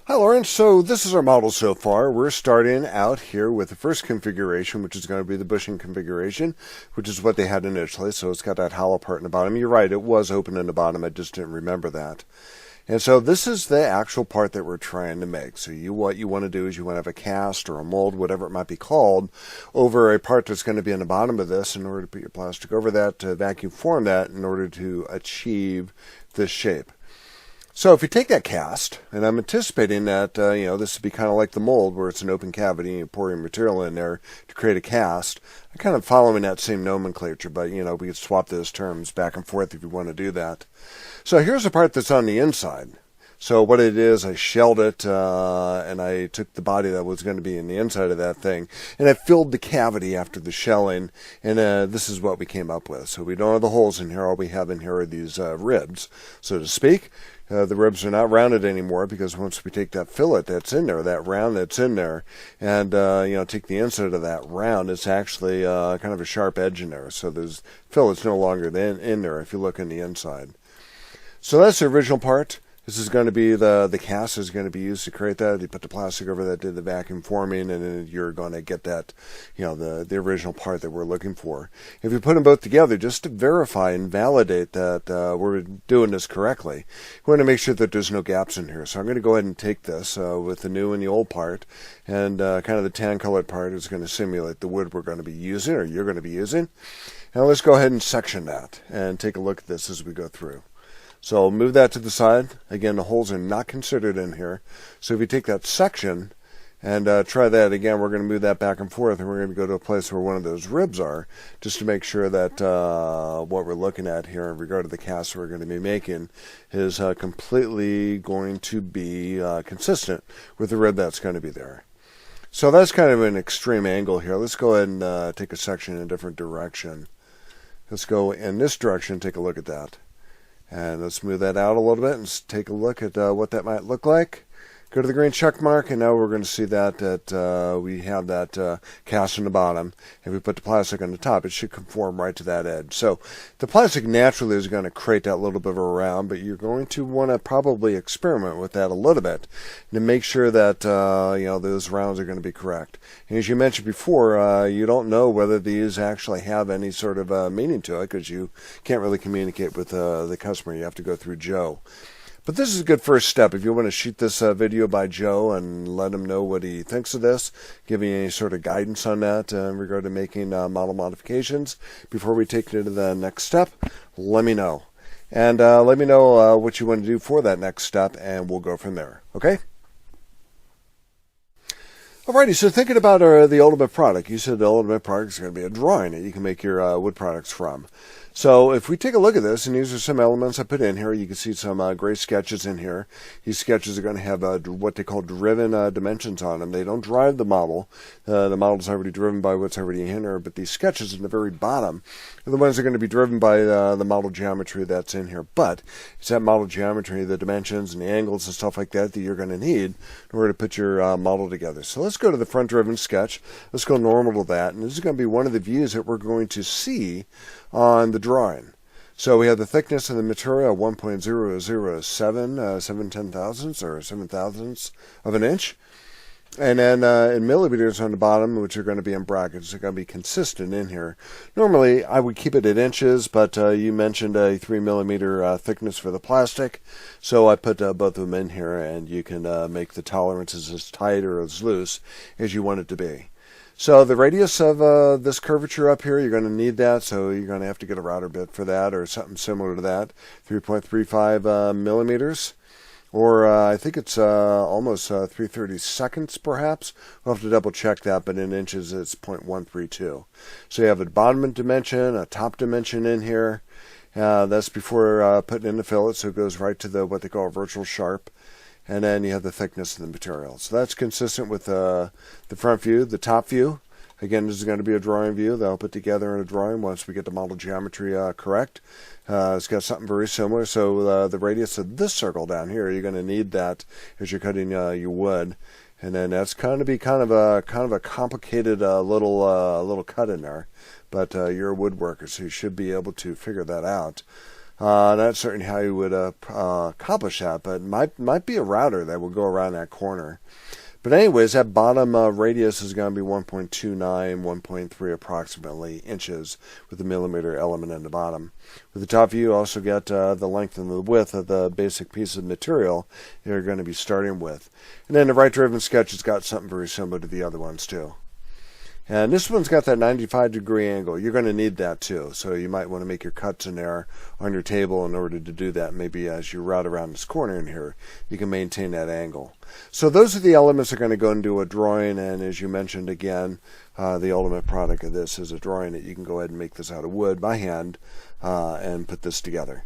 Hi Lauren, so this is our model so far. We're starting out here with the first configuration, which is going to be the bushing configuration, which is what they had initially. So it's got that hollow part in the bottom. You're right, it was open in the bottom. I just didn't remember that. And so this is the actual part that we're trying to make. So what you want to do is you want to have a cast or a mold, whatever it might be called, over a part that's going to be in the bottom of this in order to put your plastic over that, to vacuum form that in order to achieve this shape. So if you take that cast, and I'm anticipating that, this would be kind of like the mold where it's an open cavity and you pour your material in there to create a cast. I'm kind of following that same nomenclature, but, we could swap those terms back and forth if you want to do that. So here's the part that's on the inside. So what it is, I shelled it, and I took the body that was going to be in the inside of that thing, and I filled the cavity after the shelling, and this is what we came up with. So we don't have the holes in here. All we have in here are these ribs, so to speak. The ribs are not rounded anymore because once we take that fillet that's in there, that round that's in there, and take the inside of that round, it's actually kind of a sharp edge in there. So there's fillet's no longer in there if you look in the inside. So that's the original part. This is going to be the cast is going to be used to create that. You put the plastic over that, did the vacuum forming, and then you're going to get that, the original part that we're looking for. If you put them both together, just to verify and validate that we're doing this correctly, we want to make sure that there's no gaps in here. So I'm going to go ahead and take this with the new and the old part, and kind of the tan colored part is going to simulate the wood we're going to be using, or you're going to be using. Now let's go ahead and section that and take a look at this as we go through. So I'll move that to the side. Again, the holes are not considered in here. So if you take that section and try that again, we're going to move that back and forth, and we're going to go to a place where one of those ribs are, just to make sure that what we're looking at here in regard to the cast we're going to be making is completely going to be consistent with the rib that's going to be there. So that's kind of an extreme angle here. Let's go ahead and take a section in a different direction. Let's go in this direction and take a look at that. And let's move that out a little bit and take a look at what that might look like. Go to the green check mark, and now we're going to see that we have that cast on the bottom. If we put the plastic on the top, it should conform right to that edge. So the plastic naturally is going to create that little bit of a round, but you're going to want to probably experiment with that a little bit to make sure that those rounds are going to be correct. And as you mentioned before, you don't know whether these actually have any sort of meaning to it because you can't really communicate with the customer. You have to go through Joe. But this is a good first step. If you want to shoot this video by Joe and let him know what he thinks of this, give you any sort of guidance on that in regard to making model modifications before we take it to the next step, let me know. And let me know what you want to do for that next step, and we'll go from there. Okay? Alrighty, so thinking about the ultimate product, you said the ultimate product is going to be a drawing that you can make your wood products from. So if we take a look at this, and these are some elements I put in here, you can see some great sketches in here. These sketches are going to have what they call driven dimensions on them. They don't drive the model. The model's already driven by what's already in here, but these sketches in the very bottom are the ones that are going to be driven by the model geometry that's in here. But it's that model geometry, the dimensions and the angles and stuff like that you're going to need in order to put your model together. So let's go to the front-driven sketch. Let's go normal to that, and this is going to be one of the views that we're going to see on the drawing. So we have the thickness of the material 1.007 7/10,000ths or 7/1000ths of an inch, and then in millimeters on the bottom, which are going to be in brackets. They're going to be consistent in here. Normally I would keep it at inches, but you mentioned a 3 millimeter thickness for the plastic, so I put both of them in here, and you can make the tolerances as tight or as loose as you want it to be. So the radius of this curvature up here, you're going to need that, so you're going to have to get a router bit for that or something similar to that, 3.35 millimeters, or I think it's almost 3/32 perhaps. We'll have to double check that, but in inches it's 0.132. So you have a bottom dimension, a top dimension in here. That's before putting in the fillet, so it goes right to what they call a virtual sharp. And then you have the thickness of the material. So that's consistent with the front view. The top view, again, this is going to be a drawing view that I'll put together in a drawing once we get the model geometry correct. It's got something very similar. So the radius of this circle down here, you're going to need that as you're cutting your wood. And then that's going to be kind of a complicated little cut in there. But you're a woodworker, so you should be able to figure that out. Not certain how you would accomplish that, but might be a router that will go around that corner. But anyways, that bottom radius is going to be 1.29, 1.3 approximately inches with the millimeter element in the bottom. With the top view, you also get the length and the width of the basic piece of material you're going to be starting with. And then the right-driven sketch has got something very similar to the other ones too. And this one's got that 95-degree angle. You're going to need that too. So you might want to make your cuts in there on your table in order to do that. Maybe as you route around this corner in here, you can maintain that angle. So those are the elements that are going to go into a drawing. And as you mentioned again, the ultimate product of this is a drawing that you can go ahead and make this out of wood by hand and put this together.